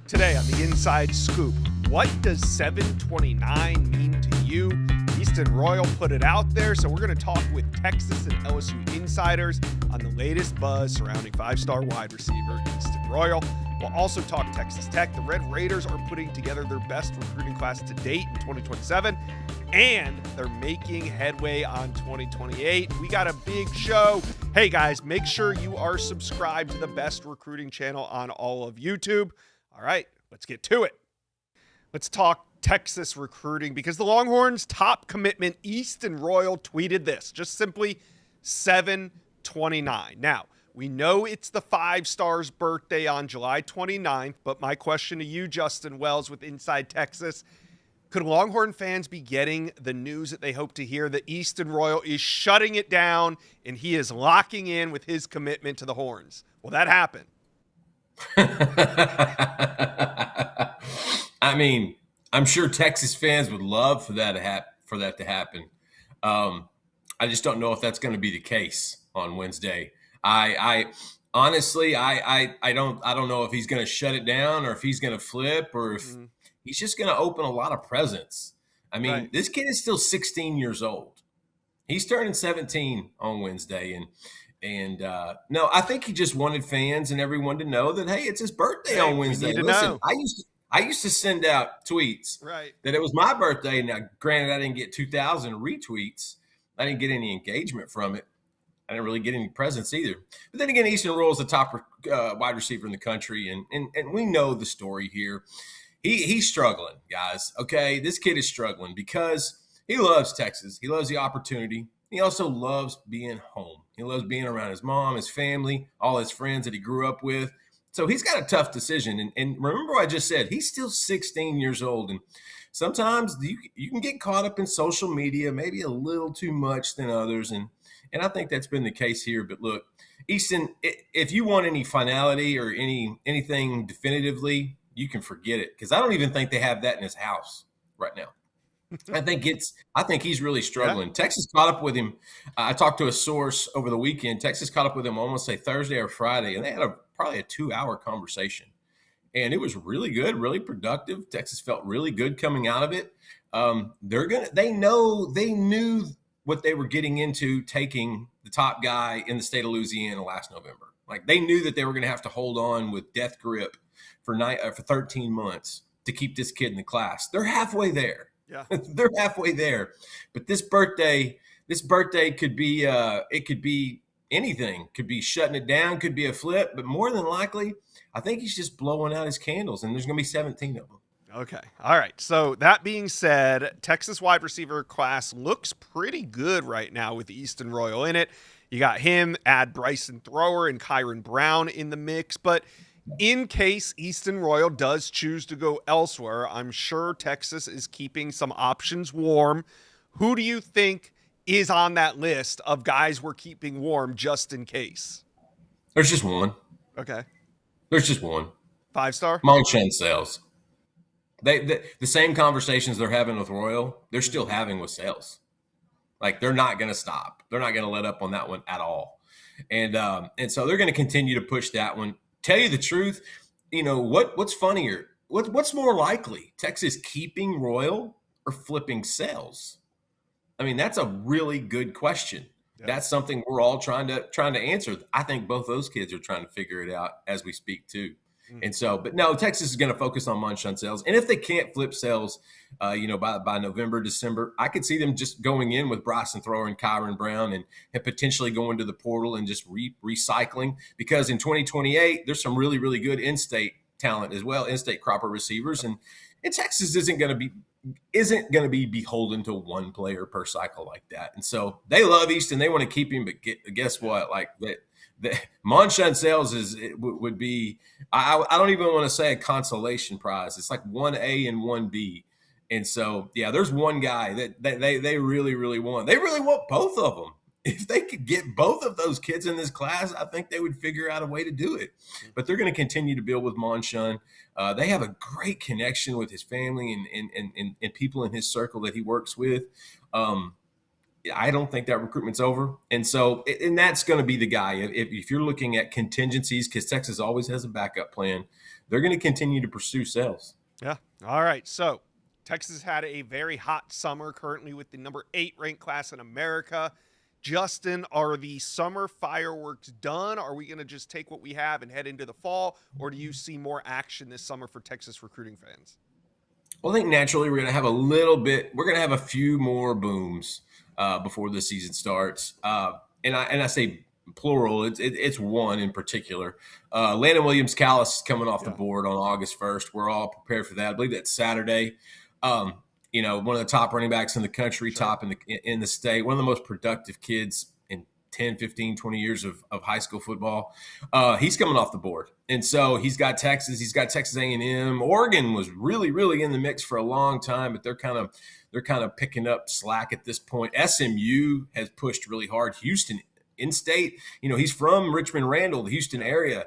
Today on the Inside Scoop, what does 729 mean to you? Easton Royal put it out there, so we're going to talk with Texas and LSU insiders on the latest buzz surrounding five-star wide receiver Easton Royal. We'll also talk Texas Tech. The Red Raiders are putting together their best recruiting class to date in 2027, and they're making headway on 2028. We got a big show. Hey, guys, make sure you are subscribed to the best recruiting channel on all of YouTube. All right, let's get to it. Let's talk Texas recruiting because the Longhorns' top commitment, Easton Royal, tweeted this, just simply 729. Now, we know it's the five-star's birthday on July 29th, but my question to you, Justin Wells with Inside Texas, could Longhorn fans be getting the news that they hope to hear that Easton Royal is shutting it down and he is locking in with his commitment to the Horns? Will that happen? I mean, I'm sure Texas fans would love for that to happen. I just don't know if that's going to be the case on Wednesday. I honestly, I don't know if he's going to shut it down or if he's going to flip or if he's just going to open a lot of presents. I mean, Right. This kid is still 16 years old. He's turning 17 on Wednesday, and no, I think he just wanted fans and everyone to know that, hey, it's his birthday on Wednesday. Listen, I used to send out tweets that it was my birthday. Now, granted, I didn't get 2,000 retweets. I didn't get any engagement from it. I didn't really get any presents either. But then again, Easton Royal is the top wide receiver in the country, and we know the story here. He's struggling, guys. Okay, this kid is struggling because he loves Texas. He loves the opportunity. He also loves being home. He loves being around his mom, his family, all his friends that he grew up with. So he's got a tough decision. And remember what I just said, he's still 16 years old. And sometimes you can get caught up in social media, maybe a little too much than others. And I think that's been the case here. But look, Easton, if you want any finality or anything definitively, you can forget it. Because I don't even think they have that in his house right now. I think he's really struggling. Yeah. Texas caught up with him. I talked to a source over the weekend. Texas caught up with him almost say Thursday or Friday, and they had probably a 2-hour conversation. And it was really good, really productive. Texas felt really good coming out of it. They knew what they were getting into taking the top guy in the state of Louisiana last November. Like they knew that they were going to have to hold on with death grip for 13 months to keep this kid in the class. They're halfway there. Yeah, they're halfway there. But this birthday could be it could be anything. Could be shutting it down, could be a flip, but more than likely, I think he's just blowing out his candles, and there's going to be 17 of them. Okay. All right. So that being said, Texas wide receiver class looks pretty good right now with Easton Royal in it. You got him, add Bryson Thrower and Kyron Brown in the mix, but in case Easton Royal does choose to go elsewhere, I'm sure Texas is keeping some options warm. Who do you think is on that list of guys we're keeping warm just in case? There's just one. Okay. There's just one. 5-star? Monshun Sales. The same conversations they're having with Royal, they're still having with Sales. Like they're not going to stop. They're not going to let up on that one at all. And so they're going to continue to push that one. Tell you the truth, what's funnier? What's more likely? Texas keeping Royal or flipping Sales? I mean, that's a really good question. Yeah. That's something we're all trying to answer. I think both those kids are trying to figure it out as we speak too. And so, but no, Texas is going to focus on Monshun Sales. And if they can't flip Sales, by November, December, I could see them just going in with Bryson Thrower and Kyron Brown and potentially going to the portal and just recycling, because in 2028, there's some really, really good in-state talent as well, in-state cropper receivers. And Texas isn't going to be beholden to one player per cycle like that. And so they love Easton. They want to keep him, but guess what? Like that. The Monshun Sales would be, I don't even want to say a consolation prize. It's like 1A and 1B. And so, yeah, there's one guy that they really, really want. They really want both of them. If they could get both of those kids in this class, I think they would figure out a way to do it. But they're going to continue to build with Monshun. They have a great connection with his family and people in his circle that he works with. I don't think that recruitment's over. And so, and that's going to be the guy. If you're looking at contingencies, because Texas always has a backup plan, they're going to continue to pursue sales. Yeah. All right. So Texas had a very hot summer, currently with the number 8 ranked class in America. Justin, are the summer fireworks done? Are we going to just take what we have and head into the fall, or do you see more action this summer for Texas recruiting fans? Well, I think naturally we're going to have a few more booms before the season starts. And I say plural, it's one in particular. Landon Williams-Callis is coming off the board on August 1st. We're all prepared for that. I believe that's Saturday. One of the top running backs in the country, top in the state, one of the most productive kids in 10, 15, 20 years of high school football. He's coming off the board. And so he's got Texas A&M. Oregon was really, really in the mix for a long time, but they're kind of picking up slack at this point. SMU has pushed really hard. Houston in-state, he's from Richmond Randall, the Houston area.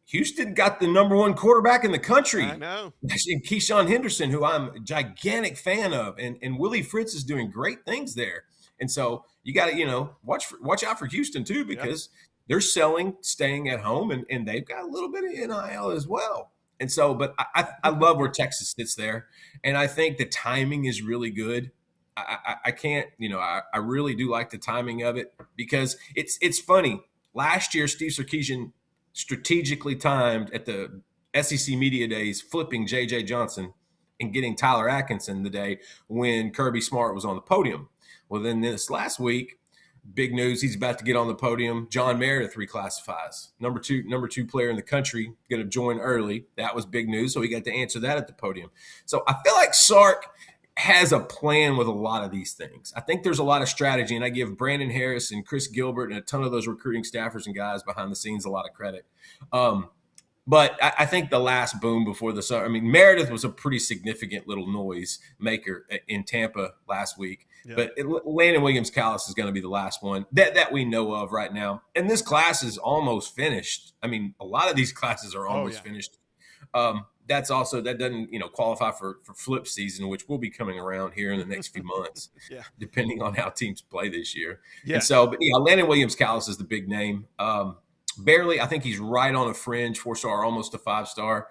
Houston got the number 1 quarterback in the country. I know. Keyshawn Henderson, who I'm a gigantic fan of, and Willie Fritz is doing great things there. And so you got to, watch out for Houston too, because they're staying at home, and they've got a little bit of NIL as well. And so, but I love where Texas sits there, and I think the timing is really good. I can't, I really do like the timing of it, because it's funny. Last year, Steve Sarkisian strategically timed at the SEC Media Days, flipping J.J. Johnson and getting Tyler Atkinson the day when Kirby Smart was on the podium. Well, then this last week, big news, he's about to get on the podium. John Meredith reclassifies. Number two player in the country, going to join early. That was big news, so he got to answer that at the podium. So I feel like Sark has a plan with a lot of these things. I think there's a lot of strategy, and I give Brandon Harris and Chris Gilbert and a ton of those recruiting staffers and guys behind the scenes a lot of credit. But I think the last boom before the summer, Meredith was a pretty significant little noise maker in Tampa last week. Yeah. But Landon Williams-Callis is going to be the last one that we know of right now. And this class is almost finished. A lot of these classes are almost finished. That doesn't qualify for flip season, which will be coming around here in the next few months, depending on how teams play this year. Yeah. And so, but Landon Williams-Callis is the big name. Barely, I think he's right on a fringe, 4-star, almost a 5-star.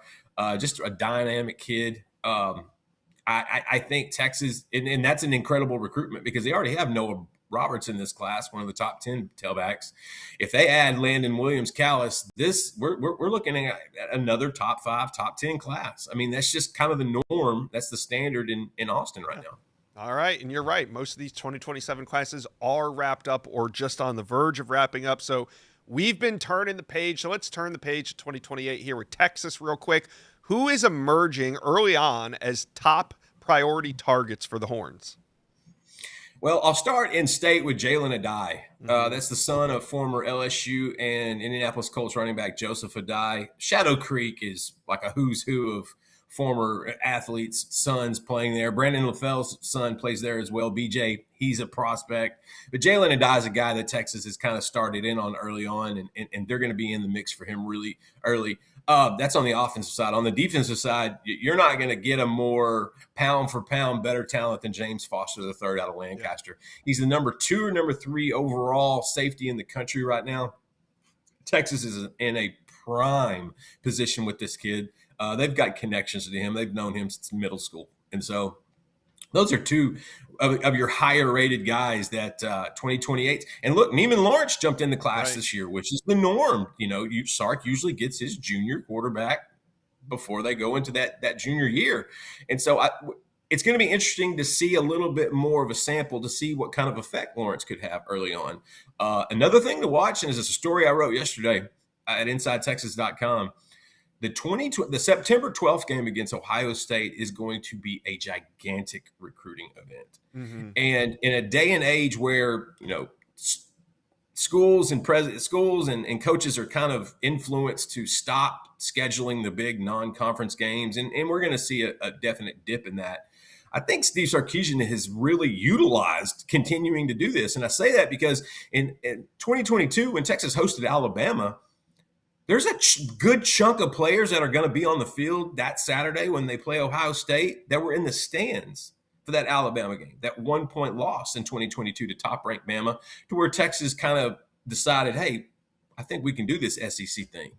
Just a dynamic kid. I think Texas, and that's an incredible recruitment, because they already have Noah Roberts in this class, one of the top 10 tailbacks. If they add Landon Williams-Callis, we're looking at another top 5, top 10 class. That's just kind of the norm. That's the standard in Austin right now. All right, and you're right. Most of these 2027 classes are wrapped up or just on the verge of wrapping up. So we've been turning the page. So let's turn the page to 2028 here with Texas real quick. Who is emerging early on as top priority targets for the Horns? Well, I'll start in state with Jalen Adai. That's the son of former LSU and Indianapolis Colts running back Joseph Adai. Shadow Creek is like a who's who of former athletes' sons playing there. Brandon LaFell's son plays there as well. BJ, he's a prospect. But Jalen Adai is a guy that Texas has kind of started in on early on, and they're going to be in the mix for him really early. That's on the offensive side. On the defensive side, you're not going to get a more pound-for-pound better talent than James Foster III out of Lancaster. Yeah. He's the number 2 or number 3 overall safety in the country right now. Texas is in a prime position with this kid. They've got connections to him. They've known him since middle school. And so those are 2 of your higher-rated guys that 2028. And look, Neiman Lawrence jumped in the class this year, which is the norm. Sark usually gets his junior quarterback before they go into that junior year. And so it's going to be interesting to see a little bit more of a sample to see what kind of effect Lawrence could have early on. Another thing to watch, and it's a story I wrote yesterday at InsideTexas.com, the September 12th game against Ohio State is going to be a gigantic recruiting event. Mm-hmm. And in a day and age where, schools and coaches are kind of influenced to stop scheduling the big non-conference games, and we're going to see a definite dip in that. I think Steve Sarkisian has really utilized continuing to do this. And I say that because in 2022, when Texas hosted Alabama, there's a good chunk of players that are going to be on the field that Saturday when they play Ohio State that were in the stands for that Alabama game, that 1-point loss in 2022 to top-ranked Bama, to where Texas kind of decided, hey, I think we can do this SEC thing.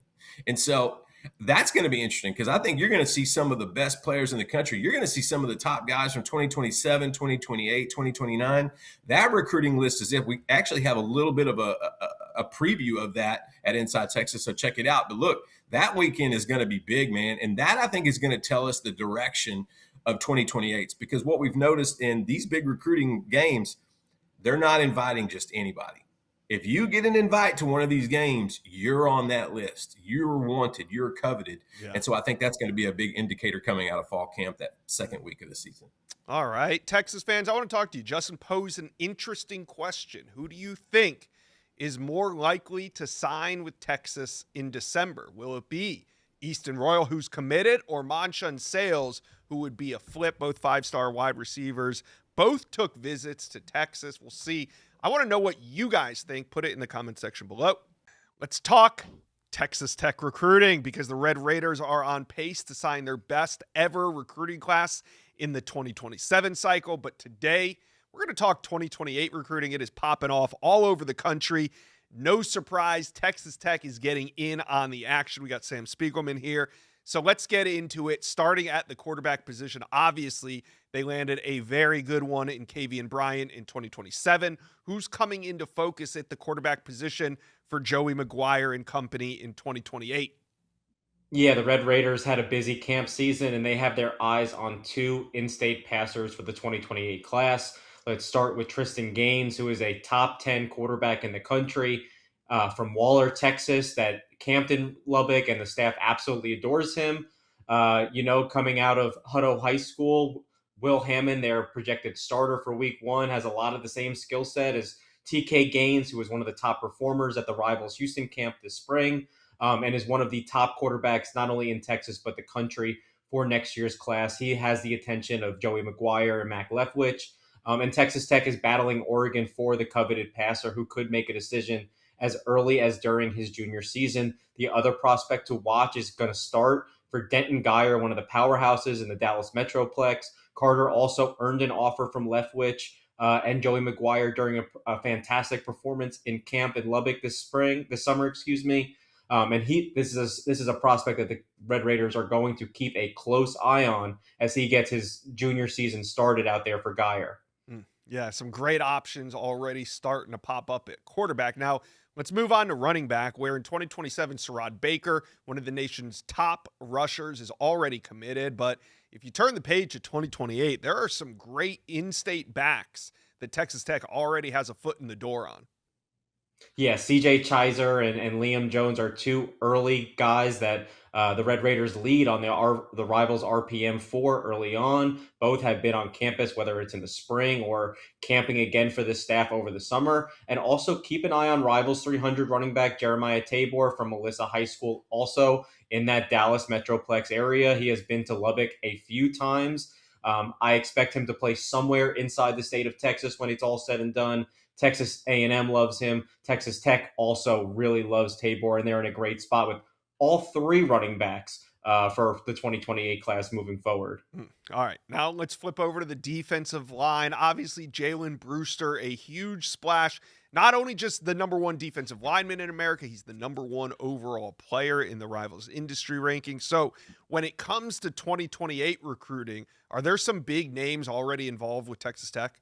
And so That's going to be interesting because I think you're going to see some of the best players in the country. You're going to see some of the top guys from 2027, 2028, 2029. That recruiting list is if we actually have a little bit of a preview of that at Inside Texas. So check it out. But look, that weekend is going to be big, man. And that I think is going to tell us the direction of 2028 because what we've noticed in these big recruiting games, they're not inviting just anybody. If you get an invite to one of these games, you're on that list. You're wanted. You're coveted. Yeah. And so I think that's going to be a big indicator coming out of fall camp that second week of the season. All right, Texas fans, I want to talk to you. Justin posed an interesting question. Who do you think is more likely to sign with Texas in December? Will it be Easton Royal, who's committed, or Monshun Sales, who would be a flip? Both five-star wide receivers. Both took visits to Texas. We'll see. I want to know what you guys think. Put it in the comment section below. Let's talk Texas Tech recruiting because the Red Raiders are on pace to sign their best ever recruiting class in the 2027 cycle. But today, we're going to talk 2028 recruiting. It is popping off all over the country. No surprise, Texas Tech is getting in on the action. We got Sam Spiegelman here. So let's get into it, starting at the quarterback position. Obviously, they landed a very good one in Kavian Bryant in 2027. Who's coming into focus at the quarterback position for Joey McGuire and company in 2028? Yeah, the Red Raiders had a busy camp season, and they have their eyes on two in-state passers for the 2028 class. Let's start with Tristan Gaines, who is a top 10 quarterback in the country from Waller, Texas, that camped in Lubbock, and the staff absolutely adores him. Coming out of Hutto High School, Will Hammond, their projected starter for week one, has a lot of the same skill set as TK Gaines, who was one of the top performers at the Rivals Houston camp this spring, and is one of the top quarterbacks, not only in Texas, but the country for next year's class. He has the attention of Joey McGuire and Mac Leftwich. And Texas Tech is battling Oregon for the coveted passer who could make a decision as early as during his junior season. The other prospect to watch is going to start for Denton Geyer, one of the powerhouses in the Dallas Metroplex. Carter also earned an offer from Leftwich and Joey McGuire during a fantastic performance in camp in Lubbock this summer. And this is a prospect that the Red Raiders are going to keep a close eye on as he gets his junior season started out there for Geyer. Yeah, some great options already starting to pop up at quarterback. Now, let's move on to running back, where in 2027, Sherrod Baker, one of the nation's top rushers, is already committed. But if you turn the page to 2028, there are some great in-state backs that Texas Tech already has a foot in the door on. Yeah, CJ Chiser and Liam Jones are two early guys that the Red Raiders lead on the Rivals RPM for early on. Both have been on campus, whether it's in the spring or camping again for the staff over the summer. And also keep an eye on Rivals 300 running back Jeremiah Tabor from Melissa High School, also in that Dallas Metroplex area. He has been to Lubbock a few times. I expect him to play somewhere inside the state of Texas when it's all said and done. Texas A&M loves him. Texas Tech also really loves Tabor, and they're in a great spot with all three running backs for the 2028 class moving forward. All right, now let's flip over to the defensive line. Obviously, Jalen Brewster, a huge splash. Not only just the number one defensive lineman in America, he's the number one overall player in the Rivals industry ranking. So when it comes to 2028 recruiting, are there some big names already involved with Texas Tech?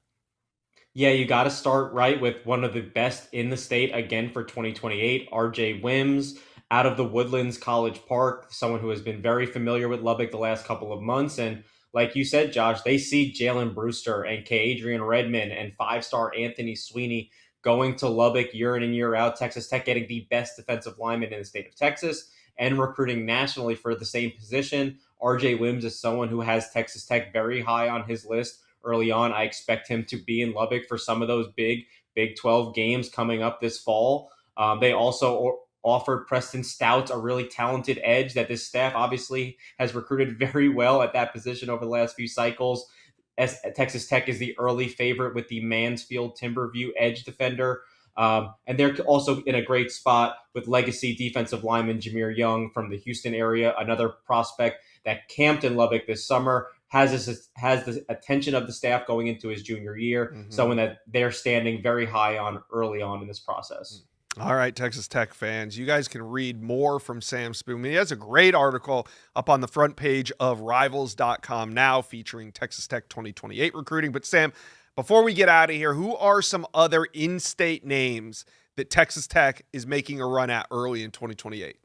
Yeah, you got to start right with one of the best in the state again for 2028, RJ Wims out of the Woodlands College Park, someone who has been very familiar with Lubbock the last couple of months. And like you said, Josh, they see Jalen Brewster and K. Adrian Redmond and five-star Anthony Sweeney going to Lubbock year in and year out. Texas Tech getting the best defensive lineman in the state of Texas and recruiting nationally for the same position. RJ Wims is someone who has Texas Tech very high on his list early on. I expect him to be in Lubbock for some of those big Big 12 games coming up this fall. They also offered Preston Stout, a really talented edge that this staff obviously has recruited very well at that position over the last few cycles. As Texas Tech is the early favorite with the Mansfield Timberview edge defender. And they're also in a great spot with legacy defensive lineman Jameer Young from the Houston area, another prospect that camped in Lubbock this summer, has the attention of the staff going into his junior year, someone that they're standing very high on early on in this process. All right, Texas Tech fans, you guys can read more from Sam Spoon. He has a great article up on the front page of rivals.com now featuring Texas Tech 2028 recruiting. But Sam, before we get out of here, who are some other in-state names that Texas Tech is making a run at early in 2028?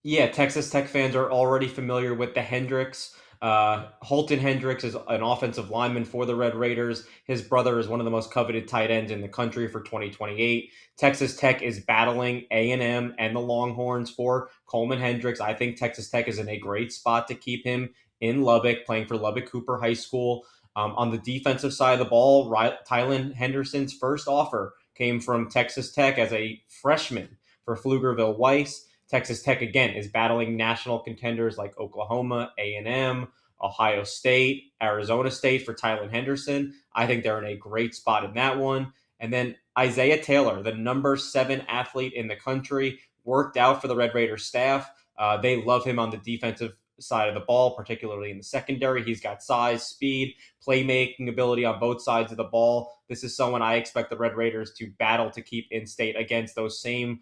Yeah, Texas Tech fans are already familiar with the Hendricks. Holton Hendricks is an offensive lineman for the Red Raiders. His brother is one of the most coveted tight ends in the country for 2028. Texas Tech is battling A&M and the Longhorns for Coleman Hendricks. I think Texas Tech is in a great spot to keep him in Lubbock, playing for Lubbock Cooper High School. On the defensive side of the ball, Tylen Henderson's first offer came from Texas Tech as a freshman for Pflugerville Weiss. Texas Tech again is battling national contenders like Oklahoma, A&M, Ohio State, Arizona State for Tylen Henderson. I think they're in a great spot in that one. And then Isaiah Taylor, the number 7 athlete in the country, worked out for the Red Raiders staff. They love him on the defensive side of the ball, particularly in the secondary. He's got size, speed, playmaking ability on both sides of the ball. This is someone I expect the Red Raiders to battle to keep in state against those same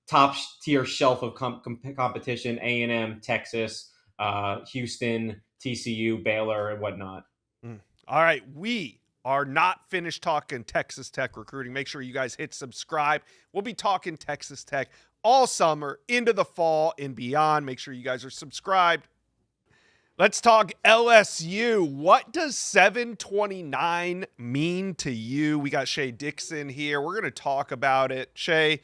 top tier shelf of competition: A&M, Texas, Houston, TCU, Baylor, and whatnot. All right, we are not finished talking Texas Tech recruiting. Make sure you guys hit subscribe. We'll be talking Texas Tech all summer, into the fall and beyond. Make sure you guys are subscribed. Let's talk LSU. What does 729 mean to you? We got Shea Dixon here. We're going to talk about it. Shea,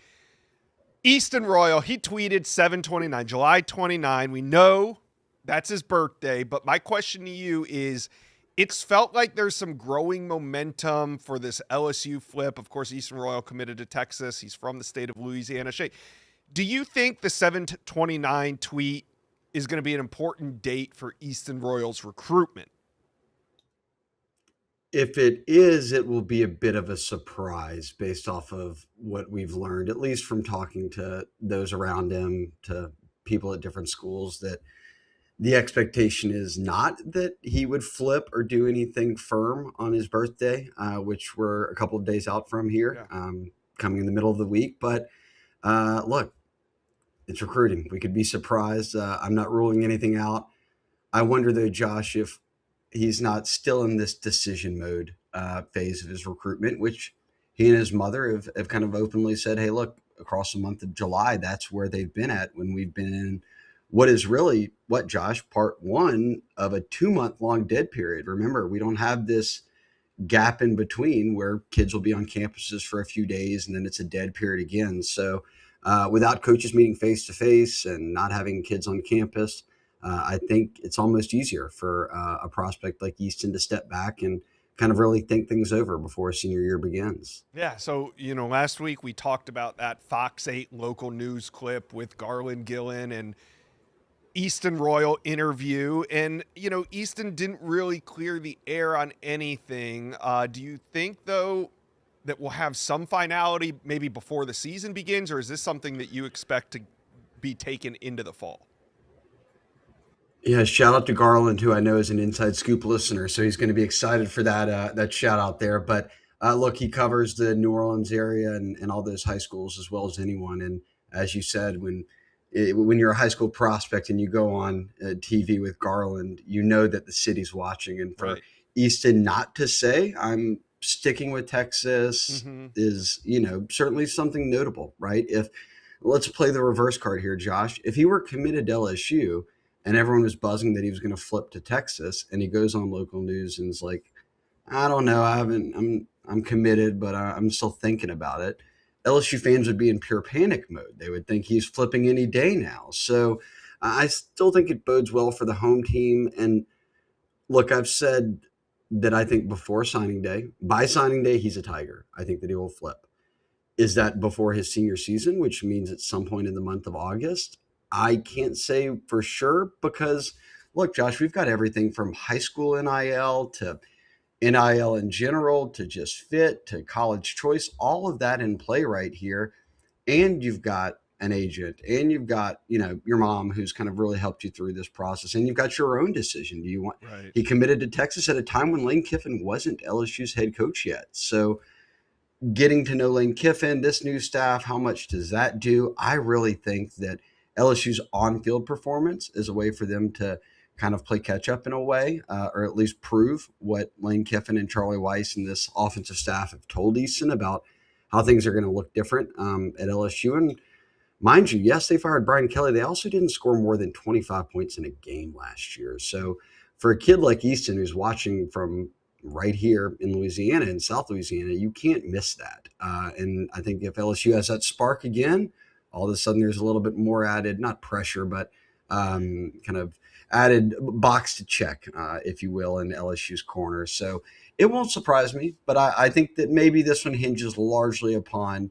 Easton Royal, he tweeted 729, July 29. We know that's his birthday, but my question to you is, it's felt like there's some growing momentum for this LSU flip. Of course, Easton Royal committed to Texas. He's from the state of Louisiana. Shea, do you think the 729 tweet is going to be an important date for Easton Royal's recruitment? If it is, it will be a bit of a surprise based off of what we've learned, at least from talking to those around him, to people at different schools, that the expectation is not that he would flip or do anything firm on his birthday, which we're a couple of days out from here, coming in the middle of the week. But look, it's recruiting. We could be surprised. I'm not ruling anything out. I wonder, though, Josh, if he's not still in this decision mode phase of his recruitment, which he and his mother have kind of openly said, hey, look, across the month of July, that's where they've been at when we've been in what is really, Josh, part one of a 2-month-long dead period. Remember, we don't have this gap in between where kids will be on campuses for a few days and then it's a dead period again. So without coaches meeting face-to-face and not having kids on campus, I think it's almost easier for a prospect like Easton to step back and kind of really think things over before senior year begins. Yeah. So, last week we talked about that Fox 8 local news clip with Garland Gillen and Easton Royal interview. And, Easton didn't really clear the air on anything. Do you think, though, that we'll have some finality maybe before the season begins, or is this something that you expect to be taken into the fall? Yeah, shout out to Garland, who I know is an Inside Scoop listener, so he's going to be excited for that shout out there. But look, he covers the New Orleans area and all those high schools as well as anyone. And as you said, when you're a high school prospect and you go on TV with Garland, you know that the city's watching. And for Easton not to say, I'm sticking with Texas is, certainly something notable, right? Let's play the reverse card here, Josh. If he were committed to LSU and everyone was buzzing that he was going to flip to Texas, and he goes on local news and is like, I don't know, I'm committed, but I'm still thinking about it, LSU fans would be in pure panic mode. They would think he's flipping any day now. So I still think it bodes well for the home team. And look, I've said that I think before signing day, by signing day, he's a Tiger. I think that he will flip. Is that before his senior season, which means at some point in the month of August? I can't say for sure because, look, Josh, we've got everything from high school NIL to NIL in general to just fit to college choice, all of that in play right here. And you've got an agent and you've got, your mom who's kind of really helped you through this process. And you've got your own decision. He committed to Texas at a time when Lane Kiffin wasn't LSU's head coach yet. So getting to know Lane Kiffin, this new staff, how much does that do? I really think that LSU's on-field performance is a way for them to kind of play catch-up in a way, or at least prove what Lane Kiffin and Charlie Weiss and this offensive staff have told Easton about how things are going to look different at LSU. And mind you, yes, they fired Brian Kelly. They also didn't score more than 25 points in a game last year. So for a kid like Easton who's watching from right here in Louisiana, in South Louisiana, you can't miss that. And I think if LSU has that spark again, all of a sudden there's a little bit more added, not pressure, but kind of added box to check, if you will, in LSU's corner. So it won't surprise me, but I think that maybe this one hinges largely upon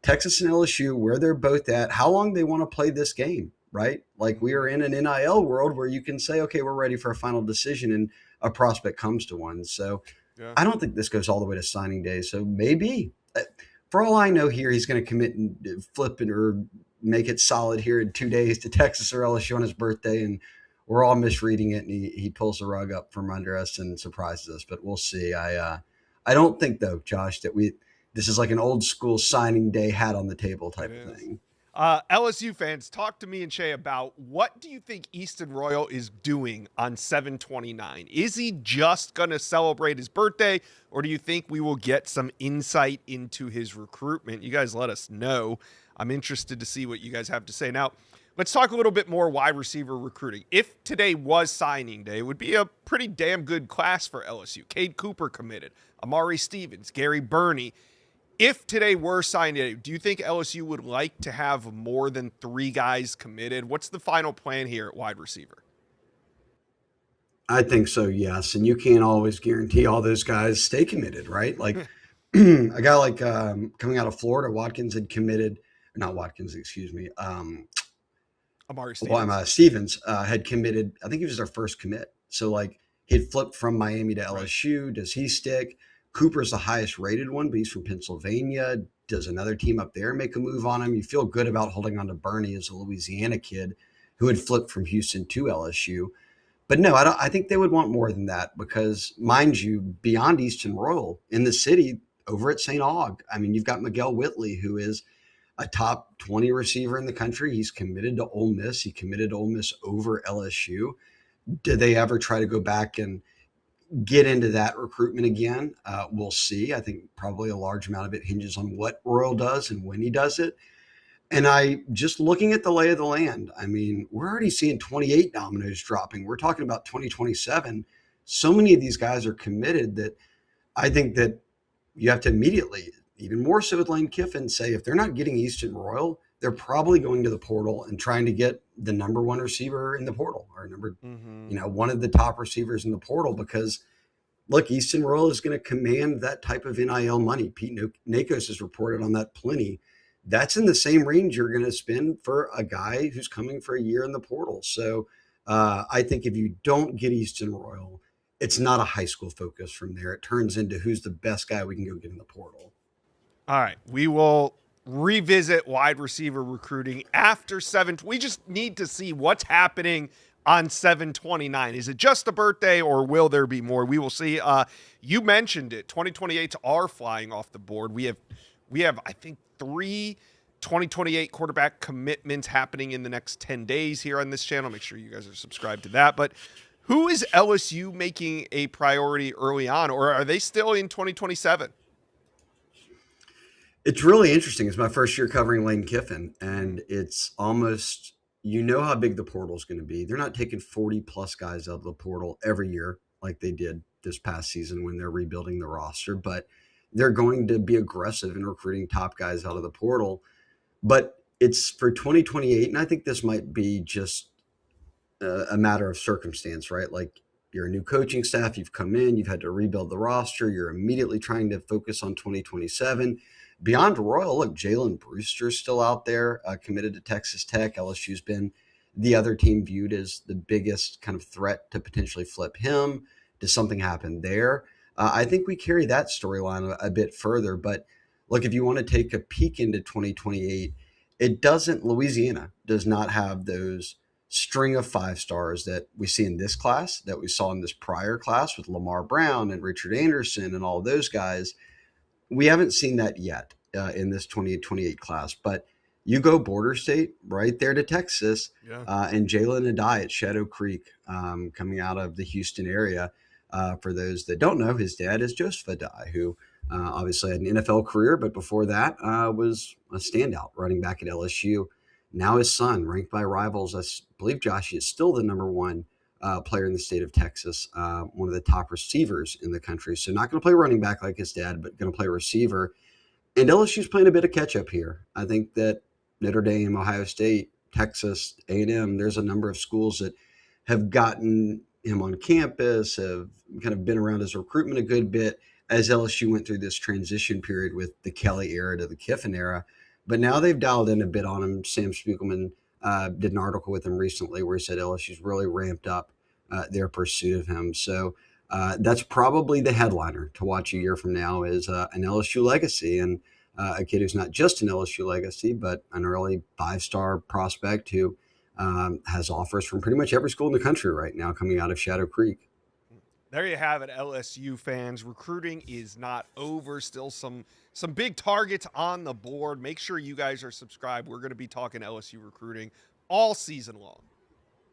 Texas and LSU, where they're both at, how long they want to play this game, right? Like we are in an NIL world where you can say, okay, we're ready for a final decision and a prospect comes to one. So yeah. I don't think this goes all the way to signing day. So maybe, for all I know here, he's going to commit and flip it or make it solid here in 2 days to Texas or LSU on his birthday. And we're all misreading it. And he pulls the rug up from under us and surprises us, but we'll see. I don't think though, Josh, that this is like an old school signing day hat on the table type of thing. LSU fans, talk to me and Shay about what do you think Easton Royal is doing on 7/29? Is he just going to celebrate his birthday, or do you think we will get some insight into his recruitment? You guys let us know. I'm interested to see what you guys have to say. Now, let's talk a little bit more wide receiver recruiting. If today was signing day, it would be a pretty damn good class for LSU. Cade Cooper committed, Amari Stevens, Gary Burney. If today were signing day, do you think LSU would like to have more than 3 guys committed? What's the final plan here at wide receiver? I think so, yes. And you can't always guarantee all those guys stay committed, right? Like a guy like coming out of Florida, Watkins had committed, not Watkins, excuse me. Amari Stevens. Stevens had committed, I think he was their first commit. So like he'd flipped from Miami to LSU. Right. Does he stick? Cooper's the highest rated one, but he's from Pennsylvania. Does another team up there make a move on him? You feel good about holding on to Burney as a Louisiana kid who had flipped from Houston to LSU. But no, I think they would want more than that because, mind you, beyond Easton Royal, in the city over at St. Aug, I mean, you've got Miguel Whitley, who is a top 20 receiver in the country. He's committed to Ole Miss. He committed to Ole Miss over LSU. Did they ever try to go back and get into that recruitment again? We'll see. I think probably a large amount of it hinges on what Royal does and when he does it. And I just looking at the lay of the land, I mean, we're already seeing 28 dominoes dropping. We're talking about 2027. So many of these guys are committed that I think that you have to immediately, even more so with Lane Kiffin, say if they're not getting Easton Royal, they're probably going to the portal and trying to get the number one receiver in the portal or one of the top receivers in the portal because, look, Easton Royal is going to command that type of NIL money. Pete Nakos has reported on that plenty. That's in the same range you're going to spend for a guy who's coming for a year in the portal. So I think if you don't get Easton Royal, it's not a high school focus from there. It turns into who's the best guy we can go get in the portal. All right. We will revisit wide receiver recruiting after 7. We just need to see what's happening on 7/29. Is it just a birthday or will there be more? We will see. You mentioned it. 2028s are flying off the board. We have I think 3 2028 quarterback commitments happening in the next 10 days here on this channel. Make sure you guys are subscribed to that. But who is LSU making a priority early on, or are they still in 2027? It's really interesting. It's my first year covering Lane Kiffin, and it's almost, how big the portal is going to be. They're not taking 40 plus guys out of the portal every year like they did this past season when they're rebuilding the roster, but they're going to be aggressive in recruiting top guys out of the portal. But it's for 2028, and I think this might be just a matter of circumstance, right? Like you're a new coaching staff, you've come in, you've had to rebuild the roster, you're immediately trying to focus on 2027. Beyond Royal, look, Jalen Brewster's still out there, committed to Texas Tech. LSU's been the other team viewed as the biggest kind of threat to potentially flip him. Does something happen there? I think we carry that storyline a bit further. But look, if you want to take a peek into 2028, Louisiana does not have those string of 5 stars that we see in this class, that we saw in this prior class with Lamar Brown and Richard Anderson and all those guys. We haven't seen that yet in this 2028 class, but you go border state right there to Texas, Yeah. and Jalen Adai at Shadow Creek, coming out of the Houston area. For those that don't know, his dad is Joseph Adai, who obviously had an NFL career, but before that was a standout running back at LSU. Now his son, ranked by rivals, I believe Josh is still the number one player in the state of Texas, one of the top receivers in the country. So not going to play running back like his dad, but going to play receiver. And LSU's playing a bit of catch up here. I think that Notre Dame, Ohio State, Texas, A&M, there's a number of schools that have gotten him on campus, have kind of been around his recruitment a good bit as LSU went through this transition period with the Kelly era to the Kiffin era. But now they've dialed in a bit on him. Sam Spiegelman did an article with him recently where he said LSU's really ramped up their pursuit of him. So that's probably the headliner to watch a year from now is an LSU legacy, and a kid who's not just an LSU legacy, but an early 5-star prospect who has offers from pretty much every school in the country right now coming out of Shadow Creek. There you have it, LSU fans. Recruiting is not over. Still some big targets on the board. Make sure you guys are subscribed. We're going to be talking LSU recruiting all season long.